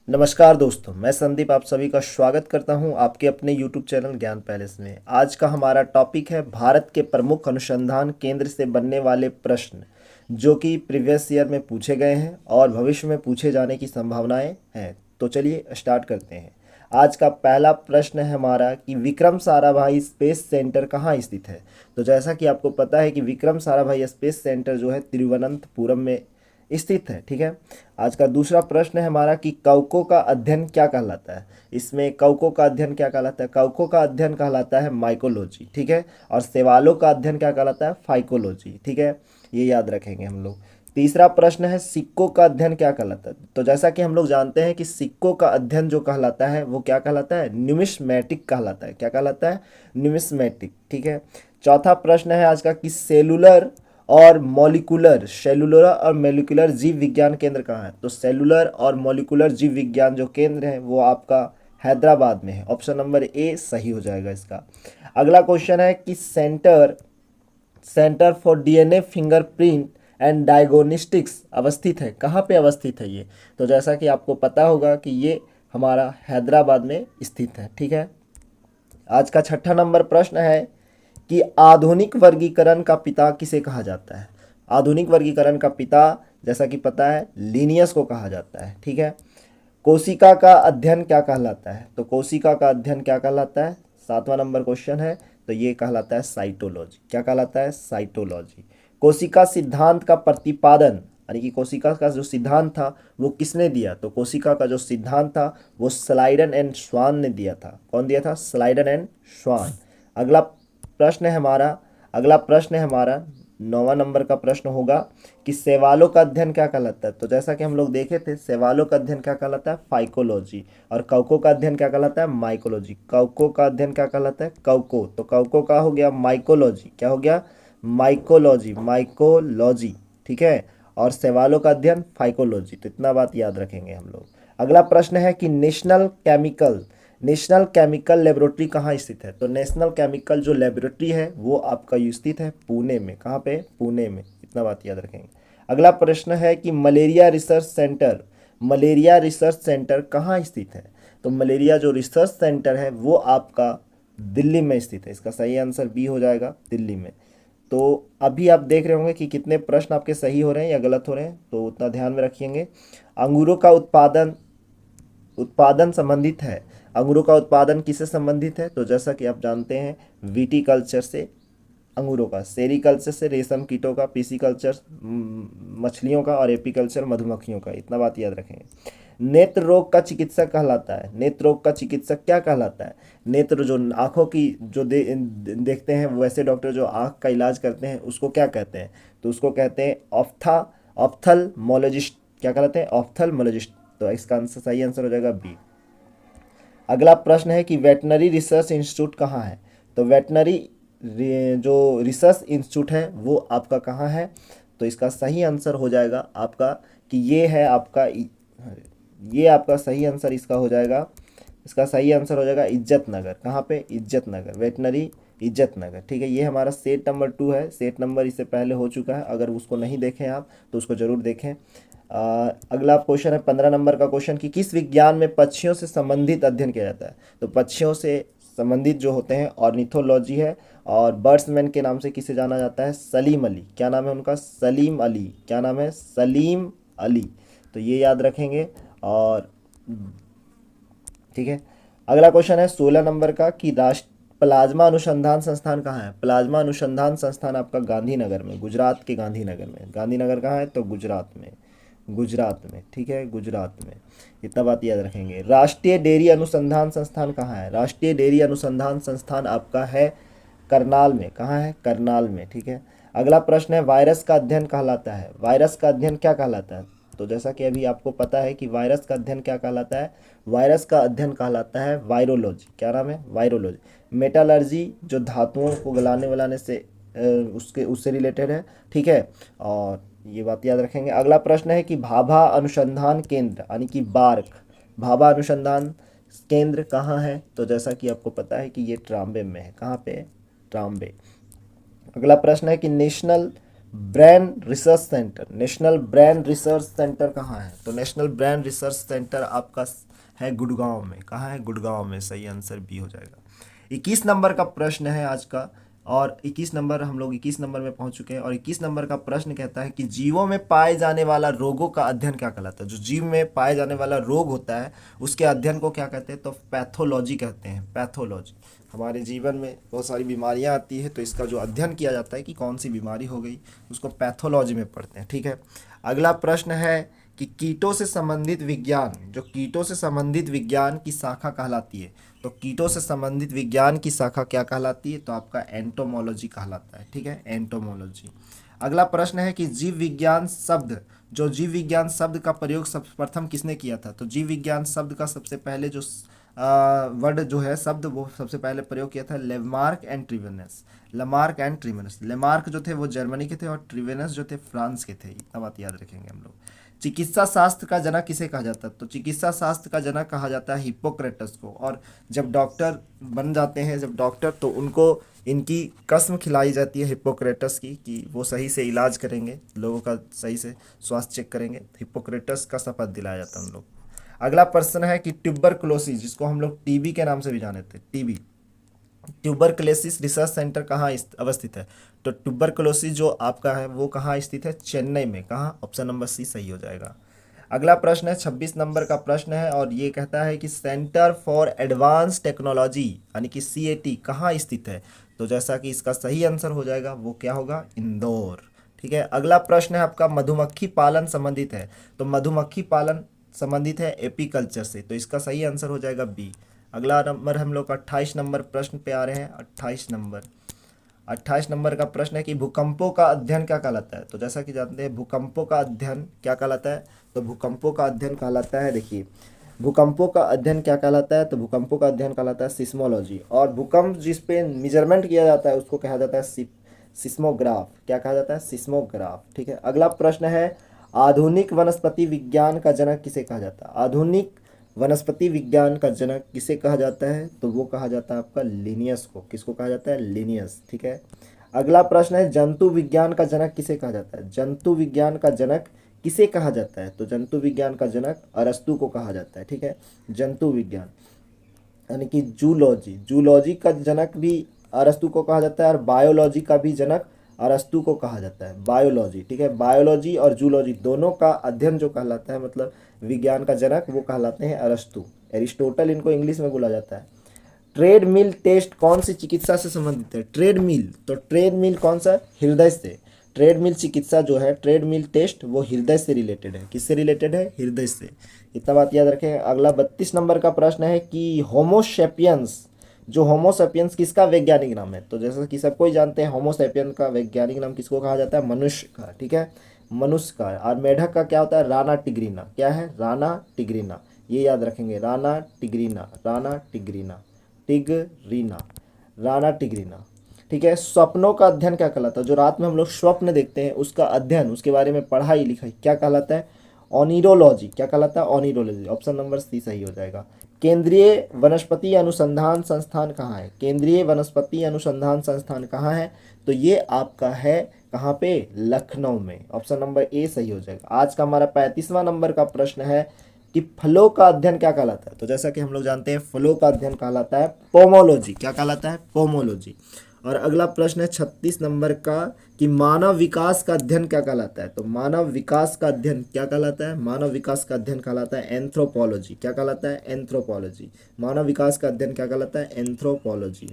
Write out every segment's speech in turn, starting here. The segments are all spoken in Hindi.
नमस्कार दोस्तों, मैं संदीप आप सभी का स्वागत करता हूं आपके अपने यूट्यूब चैनल ज्ञान पैलेस में। आज का हमारा टॉपिक है भारत के प्रमुख अनुसंधान केंद्र से बनने वाले प्रश्न, जो कि प्रीवियस ईयर में पूछे गए हैं और भविष्य में पूछे जाने की संभावनाएं हैं। तो चलिए स्टार्ट करते हैं। आज का पहला प्रश्न है हमारा कि विक्रम साराभाई स्पेस सेंटर कहाँ स्थित है। तो जैसा कि आपको पता है कि विक्रम साराभाई स्पेस सेंटर जो है तिरुवनंतपुरम में स्थित है। ठीक है। आज का दूसरा प्रश्न है हमारा कि कवकों का अध्ययन क्या कहलाता है। इसमें कवकों का अध्ययन क्या कहलाता है। कवकों का अध्ययन कहलाता है माइकोलॉजी। ठीक है। और शैवालों का अध्ययन क्या कहलाता है, फाइकोलॉजी। ठीक है, ये याद रखेंगे हम लोग। तीसरा प्रश्न है सिक्कों का अध्ययन क्या कहलाता है। तो जैसा कि हम लोग जानते हैं कि सिक्कों का अध्ययन जो कहलाता है वो क्या कहलाता है, न्यूमिस्मैटिक कहलाता है। क्या कहलाता है, न्यूमिस्मैटिक। ठीक है। चौथा प्रश्न है आज का कि सेलुलर और मॉलिकुलर, सेलुलर और मॉलिकुलर जीव विज्ञान केंद्र कहाँ है। तो सेलुलर और मॉलिकुलर जीव विज्ञान जो केंद्र है वो आपका हैदराबाद में है। ऑप्शन नंबर ए सही हो जाएगा इसका। अगला क्वेश्चन है कि centre centre for DNA fingerprint and diagnostics अवस्थित है। कहाँ पे अवस्थित है ये। तो जैसा कि आपको पता होगा कि ये हमारा हैदराबाद में स्थित है। ठीक है। आज का छठा नंबर प्रश्न है कि आधुनिक वर्गीकरण का पिता किसे कहा जाता है। आधुनिक वर्गीकरण का पिता जैसा कि पता है लिनियस को कहा जाता है। ठीक है। कोशिका का अध्ययन क्या कहलाता है। तो कोशिका का अध्ययन क्या कहलाता है, सातवां नंबर क्वेश्चन है। तो ये कहलाता है साइटोलॉजी। क्या कहलाता है, साइटोलॉजी। कोशिका सिद्धांत का प्रतिपादन यानी कि कोशिका का जो सिद्धांत था वो किसने दिया। तो कोशिका का जो सिद्धांत था वो स्लाइडन एंड स्वान ने दिया था। कौन दिया था, स्लाइडन एंड स्वान। अगला प्रश्न है हमारा अगला प्रश्न है हमारा 9वां नंबर का प्रश्न होगा कि शैवालों का अध्ययन क्या कहलाता है। तो जैसा कि हम लोग देखे थे शैवालों का अध्ययन क्या कहलाता है, फाइकोलॉजी। और कवकों का अध्ययन क्या कहलाता है, माइकोलॉजी। कवकों का अध्ययन क्या कहलाता है, कवकों। तो कवकों का हो गया माइकोलॉजी। क्या हो गया, माइकोलॉजी, माइकोलॉजी। ठीक है। और शैवालों का अध्ययन फाइकोलॉजी। तो इतना बात याद रखेंगे हम लोग। अगला प्रश्न है कि नेशनल केमिकल लेबोरेटरी कहाँ स्थित है। तो नेशनल केमिकल जो लेबोरेटरी है वो आपका स्थित है पुणे में। कहाँ पे, पुणे में। इतना बात याद रखेंगे। अगला प्रश्न है कि मलेरिया रिसर्च सेंटर कहाँ स्थित है। तो मलेरिया जो रिसर्च सेंटर है वो आपका दिल्ली में स्थित है। इसका सही आंसर बी हो जाएगा, दिल्ली में। तो अभी आप देख रहे होंगे कि कितने प्रश्न आपके सही हो रहे हैं या गलत हो रहे हैं, तो उतना ध्यान में रखिएंगे। अंगूरों का उत्पादन उत्पादन संबंधित है। अंगूरों का उत्पादन किससे संबंधित है। तो जैसा कि आप जानते हैं विटीकल्चर से अंगूरों का, सेरीकल्चर से रेशम कीटों का, पीसीकल्चर मछलियों का और एपीकल्चर मधुमक्खियों का। इतना बात याद रखेंगे। नेत्र रोग का चिकित्सक कहलाता है। नेत्र रोग का चिकित्सक क्या कहलाता है। नेत्र जो आंखों की जो देखते हैं वैसे डॉक्टर जो आंख का इलाज करते हैं उसको क्या कहते हैं। तो उसको कहते हैं ऑप्थाल्मोलॉजिस्ट। क्या कहलाते हैं, ऑप्थाल्मोलॉजिस्ट। तो इसका आंसर सही आंसर हो जाएगा बी। अगला प्रश्न है कि वेटनरी रिसर्च इंस्टीट्यूट कहाँ है। तो वेटनरी जो रिसर्च इंस्टीट्यूट है वो आपका कहाँ है। तो इसका सही आंसर हो जाएगा आपका कि ये है आपका ये आपका सही आंसर इसका हो जाएगा। इसका सही आंसर हो जाएगा इज्जत नगर। कहाँ पे, इज्जत नगर, वेटनरी इज्जत नगर। ठीक है। ये हमारा सेट नंबर 2 है। सेट नंबर इससे पहले हो चुका है, अगर उसको नहीं देखें आप तो उसको ज़रूर देखें। अगला क्वेश्चन है 15 नंबर का क्वेश्चन कि किस विज्ञान में पक्षियों से संबंधित अध्ययन किया जाता है। तो पक्षियों से संबंधित जो होते हैं ऑर्निथोलॉजी है। और बर्ड्समैन के नाम से किसे जाना जाता है, सलीम अली। क्या नाम है उनका, सलीम अली। क्या नाम है, सलीम अली। तो ये याद रखेंगे। और ठीक है। अगला क्वेश्चन है 16 नंबर का कि राष्ट्र प्लाज्मा अनुसंधान संस्थान कहाँ है। प्लाज्मा अनुसंधान संस्थान आपका गांधीनगर में, गुजरात के गांधीनगर में। गांधीनगर कहाँ है, तो गुजरात में। गुजरात में। ठीक है, गुजरात में। इतना बात याद रखेंगे। राष्ट्रीय डेयरी अनुसंधान संस्थान कहाँ है। राष्ट्रीय डेयरी अनुसंधान संस्थान आपका है करनाल में। कहाँ है, करनाल में। ठीक है। अगला प्रश्न है वायरस का अध्ययन कहलाता है। वायरस का अध्ययन क्या कहलाता है। तो जैसा कि अभी आपको पता है कि वायरस का अध्ययन क्या कहलाता है, वायरस का अध्ययन कहलाता है वायरोलॉजी। क्या नाम है, वायरोलॉजी। मेटालर्जी जो धातुओं को गलाने वलाने से उसके उससे रिलेटेड है। ठीक है। और ये बात याद रखेंगे। अगला प्रश्न है कि भाभा अनुसंधान केंद्र यानी कि बार्क, भाभा अनुसंधान केंद्र कहाँ है। तो जैसा कि आपको पता है कि ये ट्राम्बे में है। कहाँ पे, ट्राम्बे। अगला प्रश्न है कि national brain research centre, national brain research centre कहाँ है? तो नेशनल ब्रेन रिसर्च सेंटर आपका है गुड़गांव में। कहाँ है? गुड़गांव में। सही आंसर बी हो जाएगा। 21 नंबर का प्रश्न है आज का, और 21 नंबर हम लोग 21 नंबर में पहुंच चुके हैं। और 21 नंबर का प्रश्न कहता है कि जीवों में पाए जाने वाला रोगों का अध्ययन क्या कहलाता है? जो जीव में पाए जाने वाला रोग होता है उसके अध्ययन को क्या कहते हैं? तो पैथोलॉजी कहते हैं। पैथोलॉजी। हमारे जीवन में बहुत सारी बीमारियां आती है, तो इसका जो अध्ययन किया जाता है कि कौन सी बीमारी हो गई, उसको पैथोलॉजी में पढ़ते हैं। ठीक है। अगला प्रश्न है कि कीटों से संबंधित विज्ञान, जो कीटों से संबंधित विज्ञान की शाखा कहलाती है, तो कीटों से संबंधित विज्ञान की शाखा क्या कहलाती है? तो आपका एंटोमोलॉजी कहलाता है। ठीक है, एंटोमोलॉजी। अगला प्रश्न है कि जीव विज्ञान शब्द, जो जीव विज्ञान शब्द का प्रयोग सर्वप्रथम किसने किया था? तो जीव विज्ञान शब्द का सबसे पहले जो वर्ड जो है, शब्द, वो सबसे पहले प्रयोग किया था Lamarck and Treviranus. Lamarck and Treviranus. Lamarck जो थे वो जर्मनी के थे और ट्रिवेनस जो थे फ्रांस के थे। इतना बात याद रखेंगे हम लोग। चिकित्सा शास्त्र का जनक किसे कहा जाता है? तो चिकित्सा शास्त्र का जनक कहा जाता है हिप्पोक्रेटस को। और जब डॉक्टर बन जाते हैं, जब डॉक्टर, तो उनको इनकी कसम खिलाई जाती है हिप्पोक्रेटस की कि वो सही से इलाज करेंगे, लोगों का सही से स्वास्थ्य चेक करेंगे। हिप्पोक्रेटस का शपथ दिलाया जाता है उन लोग। अगला प्रश्न है कि ट्यूबरकुलोसिस, जिसको हम लोग टीबी के नाम से भी जानते हैं, टीबी, ट्यूबरकुलोसिस रिसर्च सेंटर कहाँ अवस्थित है? तो ट्यूबरकुलोसिस जो आपका है वो कहाँ स्थित है? चेन्नई में। कहाँ? ऑप्शन नंबर सी सही हो जाएगा। अगला प्रश्न है 26 नंबर का प्रश्न है, और ये कहता है कि सेंटर फॉर एडवांस टेक्नोलॉजी यानी कि सीएटी कहाँ स्थित है? तो जैसा कि इसका सही आंसर हो जाएगा वो क्या होगा? इंदौर। ठीक है। अगला प्रश्न है आपका मधुमक्खी पालन संबंधित है, तो मधुमक्खी पालन संबंधित है एपीकल्चर से, तो इसका सही आंसर हो जाएगा बी। अगला नंबर हम लोग 28 नंबर प्रश्न पे आ रहे हैं। 28 नंबर का प्रश्न है कि भूकंपों का अध्ययन क्या कहलाता है? तो जैसा कि जानते हैं भूकंपों का अध्ययन क्या कहलाता है? तो भूकंपों का अध्ययन कहलाता है, देखिए, भूकंपों का अध्ययन क्या कहलाता है? तो भूकंपों का अध्ययन कहलाता है सिस्मोलॉजी। और भूकंप जिस पे मेजरमेंट किया जाता है उसको कहा जाता है सिस्मोग्राफ। क्या कहा जाता है? सिस्मोग्राफ। ठीक है। अगला प्रश्न है आधुनिक वनस्पति विज्ञान का जनक किसे कहा जाता है? आधुनिक वनस्पति विज्ञान का जनक किसे कहा जाता है? तो वो कहा जाता है आपका लिनियस को। किसको कहा जाता है? लिनियस। ठीक है। अगला प्रश्न है जंतु विज्ञान का जनक किसे कहा जाता है? जंतु विज्ञान का जनक किसे कहा जाता है? तो जंतु विज्ञान का जनक अरस्तु को कहा जाता है। ठीक है। जंतु विज्ञान यानी कि जूलॉजी, जूलॉजी का जनक भी अरस्तु को कहा जाता है, और बायोलॉजी का भी जनक अरस्तु को कहा जाता है। बायोलॉजी। ठीक है। बायोलॉजी और जूलॉजी दोनों का अध्ययन जो कहलाता है, मतलब विज्ञान का जनक, वो कहलाते हैं अरस्तु। एरिस्टोटल इनको इंग्लिश में बोला जाता है। ट्रेड मिल टेस्ट कौन सी चिकित्सा से संबंधित है? ट्रेड मिल, तो ट्रेड मिल कौन सा? हृदय से। ट्रेड मिल चिकित्सा जो है, ट्रेड मिल टेस्ट, वो हृदय से रिलेटेड है। किससे रिलेटेड है? हृदय से। इतना बात याद रखें। अगला 32 नंबर का प्रश्न है कि होमोसेपियंस, जो होमोसेपियंस किसका वैज्ञानिक नाम है? तो जैसा कि सबको ही जानते हैं होमोसेपियंस का वैज्ञानिक नाम किसको कहा जाता है? मनुष्य का। ठीक है, मनुष्य का। और मेढक का क्या होता है? राना टिग्रीना। क्या है? राना टिग्रीना। ये याद रखेंगे, Rana tigrina, Rana tigrina, tigrina, Rana tigrina. ठीक है। स्वप्नों का अध्ययन क्या कहलाता है? जो रात में हम लोग स्वप्न देखते हैं उसका अध्ययन, उसके बारे में पढ़ाई लिखाई क्या कहलाता है? ऑनिरोलॉजी। क्या कहलाता है? ऑनिरोलॉजी। ऑप्शन नंबर सी सही हो जाएगा। केंद्रीय वनस्पति अनुसंधान संस्थान कहाँ है? केंद्रीय वनस्पति अनुसंधान संस्थान कहाँ है? तो ये आपका है कहाँ पे? लखनऊ में। ऑप्शन नंबर ए सही हो जाएगा। आज का हमारा 35वां नंबर का प्रश्न है कि फलों का अध्ययन क्या कहलाता है? तो जैसा कि हम लोग जानते हैं फलों का अध्ययन कहलाता है पोमोलॉजी। क्या कहलाता है? पोमोलॉजी। और अगला प्रश्न है 36 नंबर का कि मानव विकास का अध्ययन क्या कहलाता है? तो मानव विकास का अध्ययन क्या कहलाता है? मानव विकास का अध्ययन कहलाता है एंथ्रोपोलॉजी। क्या कहलाता है? एंथ्रोपोलॉजी। मानव विकास का अध्ययन क्या कहलाता है? एंथ्रोपोलॉजी।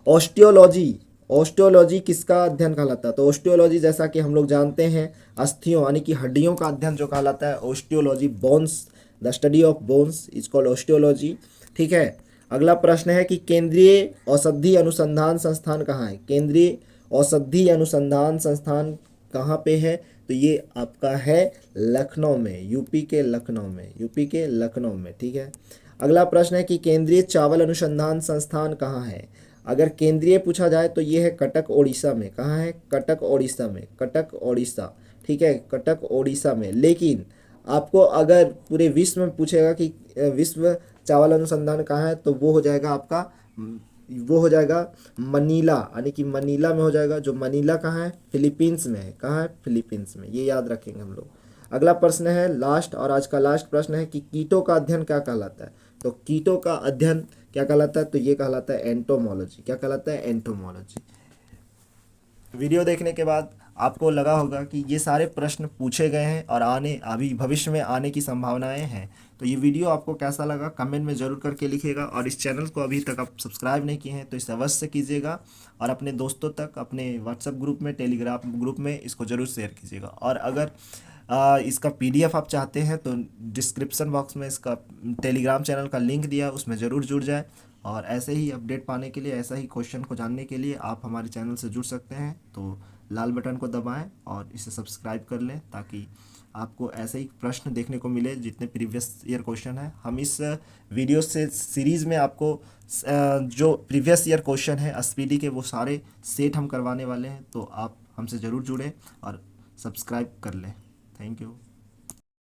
ऑस्टियोलॉजी, ऑस्टियोलॉजी किसका अध्ययन कहलाता है? तो ऑस्टियोलॉजी जैसा कि हम लोग जानते हैं अस्थियों यानी कि हड्डियों का अध्ययन जो कहलाता है osteology. Bones, the study of bones is called osteology. ठीक है। अगला प्रश्न है कि केंद्रीय औषधि अनुसंधान संस्थान कहाँ है? केंद्रीय औषधि अनुसंधान संस्थान कहाँ पे है? तो ये आपका है लखनऊ में, यूपी के लखनऊ में, यूपी के लखनऊ में। ठीक है। अगला प्रश्न है कि केंद्रीय चावल अनुसंधान संस्थान कहाँ है? अगर केंद्रीय पूछा जाए तो ये है कटक ओडिशा में। कहाँ है? कटक ओडिशा में, कटक ओडिशा। ठीक है, कटक ओडिशा में। लेकिन आपको अगर पूरे विश्व में पूछेगा कि विश्व चावल अनुसंधान कहाँ है, तो वो हो जाएगा आपका वो हो जाएगा मनीला, यानी कि मनीला में हो जाएगा। जो मनीला कहाँ है? फिलीपींस में है। कहाँ है? फिलीपींस में। ये याद रखेंगे हम लोग। अगला प्रश्न है लास्ट, और आज का लास्ट प्रश्न है कि कीटों का अध्ययन क्या कहलाता है? तो कीटों का अध्ययन क्या कहलाता है? तो ये कहलाता है एंटोमोलॉजी। क्या कहलाता है? एंटोमोलॉजी। वीडियो देखने के बाद आपको लगा होगा कि ये सारे प्रश्न पूछे गए हैं और अभी भविष्य में आने की संभावनाएं हैं। तो ये वीडियो आपको कैसा लगा कमेंट में ज़रूर करके लिखिएगा, और इस चैनल को अभी तक आप सब्सक्राइब नहीं किए हैं तो इसे अवश्य कीजिएगा, और अपने दोस्तों तक, अपने व्हाट्सएप ग्रुप में, टेलीग्राम ग्रुप में इसको ज़रूर शेयर कीजिएगा। और अगर इसका पीडीएफ आप चाहते हैं तो डिस्क्रिप्शन बॉक्स में इसका टेलीग्राम चैनल का लिंक दिया, उसमें ज़रूर जुड़ जाए। और ऐसे ही अपडेट पाने के लिए, ऐसा ही क्वेश्चन को जानने के लिए आप हमारे चैनल से जुड़ सकते हैं। तो लाल बटन को दबाएं और इसे सब्सक्राइब कर लें, ताकि आपको ऐसे ही प्रश्न देखने को मिले जितने प्रीवियस ईयर क्वेश्चन है। हम इस वीडियो से सीरीज़ में आपको जो प्रीवियस ईयर क्वेश्चन है एसपीडी के, वो सारे सेट हम करवाने वाले हैं। तो आप हमसे ज़रूर जुड़ें और सब्सक्राइब कर लें। Thank you.